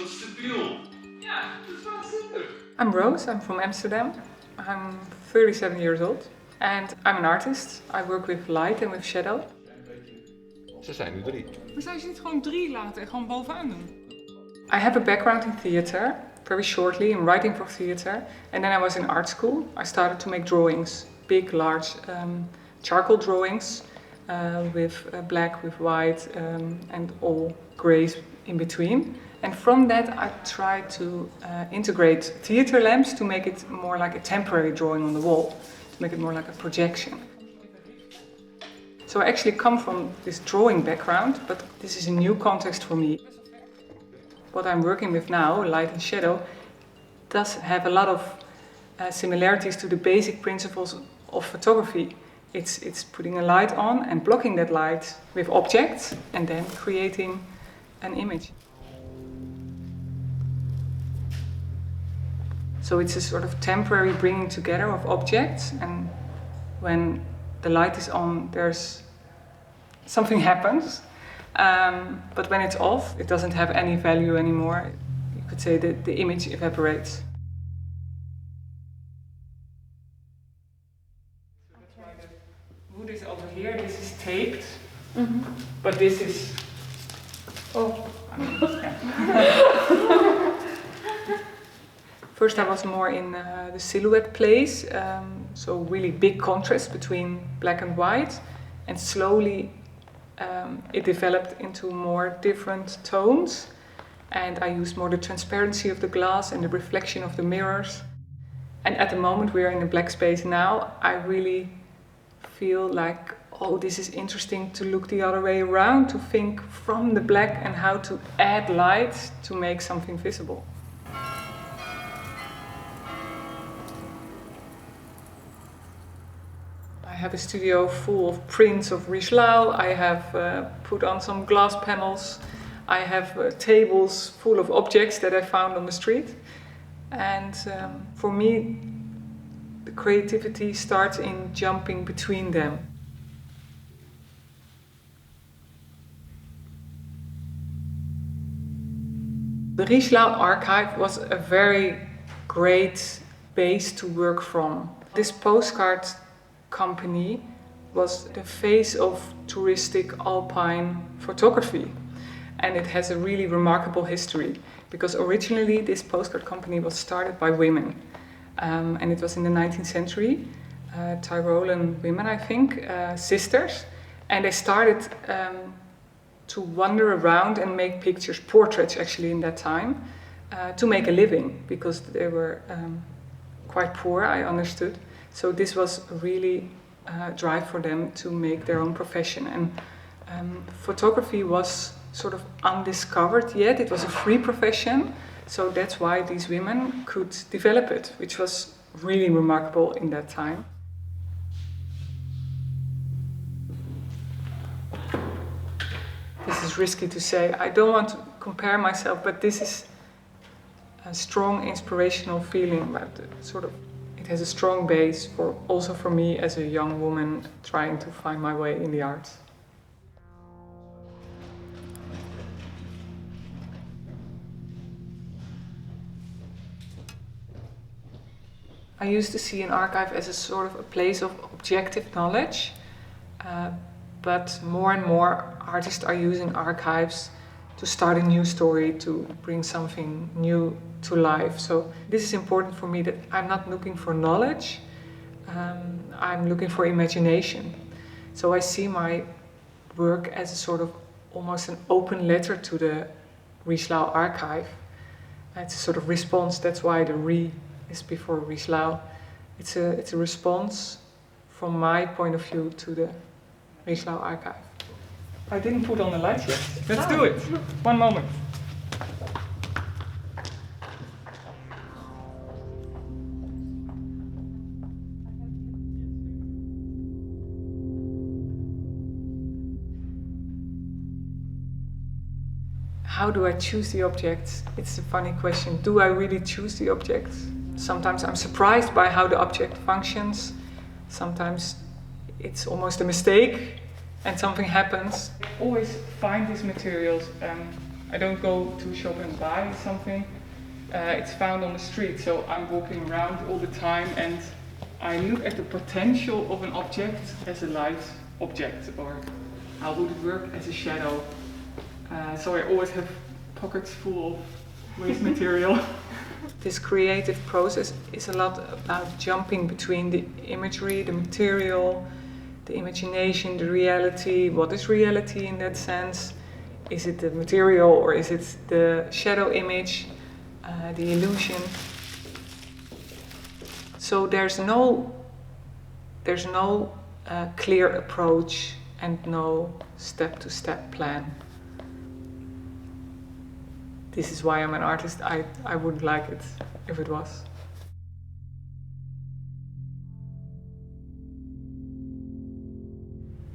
zo stabiel. Ja, dat is wel super. I'm Rose, I'm from Amsterdam. I'm 37 years old and I'm an artist. I work with light and with shadow. Ze zijn nu 3. Maar zou je ze niet gewoon 3 laten en gewoon bovenaan doen? I have a background in theatre, very shortly in writing for theatre. And then I was in art school. I started to make drawings, big, large charcoal drawings with black, with white and all greys in between. And from that I tried to integrate theatre lamps to make it more like a temporary drawing on the wall, to make it more like a projection. So I actually come from this drawing background, but this is a new context for me. What I'm working with now, light and shadow, does have a lot of similarities to the basic principles of photography. It's putting a light on and blocking that light with objects and then creating an image. So it's a sort of temporary bringing together of objects, and when the light is on, there's something happens. But when it's off, it doesn't have any value anymore. You could say that the image evaporates. So that's why the wood is over here. This is taped, but this is. First I was more in the silhouette plays, so really big contrast between black and white, and slowly it developed into more different tones, and I used more the transparency of the glass and the reflection of the mirrors. And at the moment we are in the black space now, I really feel like, oh, this is interesting to look the other way around, to think from the black and how to add light to make something visible. I have a studio full of prints of Risch-Lau. I have put on some glass panels. I have tables full of objects that I found on the street. And for me, the creativity starts in jumping between them. The Risch-Lau archive was a very great base to work from. This postcard company was the face of touristic alpine photography, and it has a really remarkable history because originally this postcard company was started by women, and it was in the 19th century, Tyrolean women, I think, sisters, and they started to wander around and make pictures, portraits actually in that time, to make a living because they were quite poor, I understood. So this was really a drive for them to make their own profession. And photography was sort of undiscovered yet. It was a free profession. So that's why these women could develop it, which was really remarkable in that time. This is risky to say. I don't want to compare myself, but this is a strong inspirational feeling about it. It has a strong base also for me as a young woman trying to find my way in the arts. I used to see an archive as a sort of a place of objective knowledge, but more and more artists are using archives to start a new story, to bring something new to life. So this is important for me, that I'm not looking for knowledge, I'm looking for imagination. So I see my work as a sort of almost an open letter to the Risch-Lau archive. It's a sort of response, that's why the Re is before Risch-Lau. It's a response from my point of view to the Risch-Lau archive. I didn't put on the lights yet. Let's do it. One moment. How do I choose the objects? It's a funny question. Do I really choose the objects? Sometimes I'm surprised by how the object functions. Sometimes it's almost a mistake and something happens. I always find these materials I don't go to a shop and buy something. It's found on the street, so I'm walking around all the time and I look at the potential of an object as a light object, or how would it work as a shadow. So I always have pockets full of waste material. This creative process is a lot about jumping between the imagery, the material, the imagination, the reality. What is reality in that sense? Is it the material or is it the shadow image, the illusion? So there's no clear approach and no step-to-step plan. This is why I'm an artist. I wouldn't like it if it was.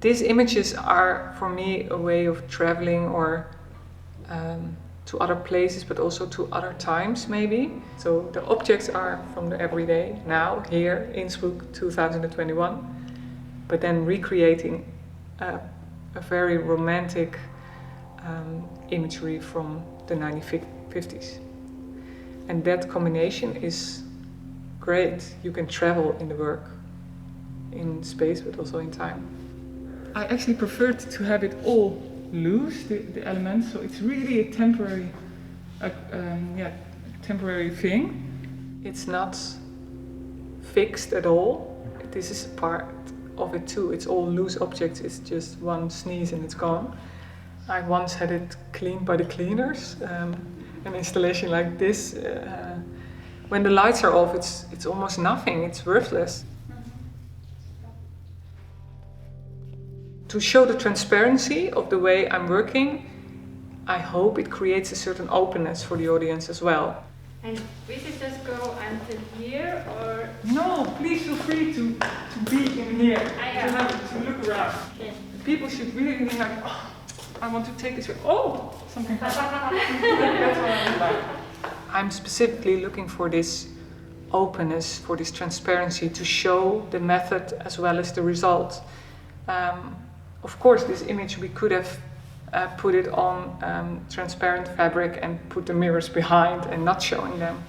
These images are, for me, a way of traveling or to other places, but also to other times, maybe. So the objects are from the everyday, now, here, Innsbruck, 2021, but then recreating a very romantic imagery from the 1950s. And that combination is great. You can travel in the work, in space, but also in time. I actually preferred to have it all loose, the elements, so it's really a temporary thing. It's not fixed at all. This is part of it too. It's all loose objects. It's just one sneeze and it's gone. I once had it cleaned by the cleaners. An installation like this, when the lights are off, it's almost nothing. It's worthless. To show the transparency of the way I'm working, I hope it creates a certain openness for the audience as well. And visitors go until here, or? No, please feel free to be in here, to look around. Okay. People should really be like, oh, I want to take this way. Oh, something happened. That's what I would like. I'm specifically looking for this openness, for this transparency, to show the method as well as the result. Of course, this image we could have put it on transparent fabric and put the mirrors behind and not showing them,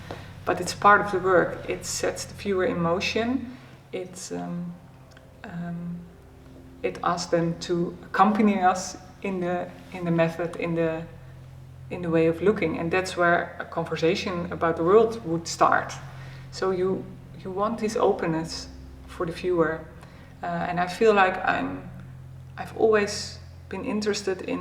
but it's part of the work. It sets the viewer in motion. It asks them to accompany us in the method, in the way of looking, and that's where a conversation about the world would start. So you want this openness for the viewer, and I feel like I've always been interested in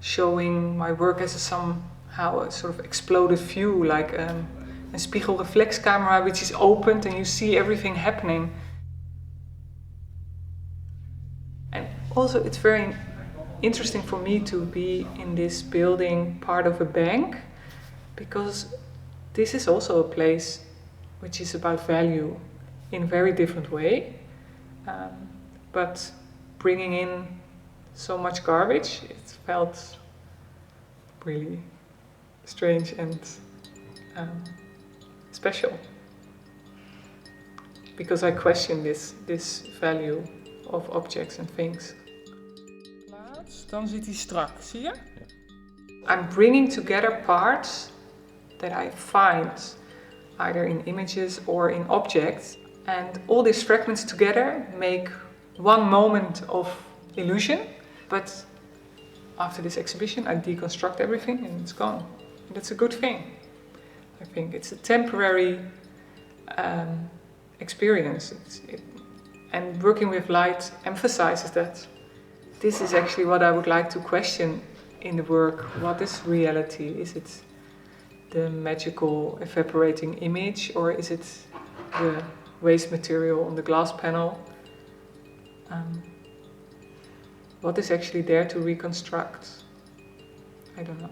showing my work as somehow a sort of exploded view, like a spiegelreflexcamera which is opened and you see everything happening. And also it's very interesting for me to be in this building, part of a bank, because this is also a place which is about value in a very different way, but bringing in so much garbage, it felt really strange and special, because I question this value of objects and things. Dan zit hij strak, zie je? I'm bringing together parts that I find either in images or in objects, and all these fragments together make one moment of illusion, but after this exhibition I deconstruct everything and it's gone. And that's a good thing. I think it's a temporary experience, and working with light emphasizes that. This is actually what I would like to question in the work. What is reality? Is it the magical evaporating image, or is it the waste material on the glass panel? What is actually there to reconstruct? I don't know.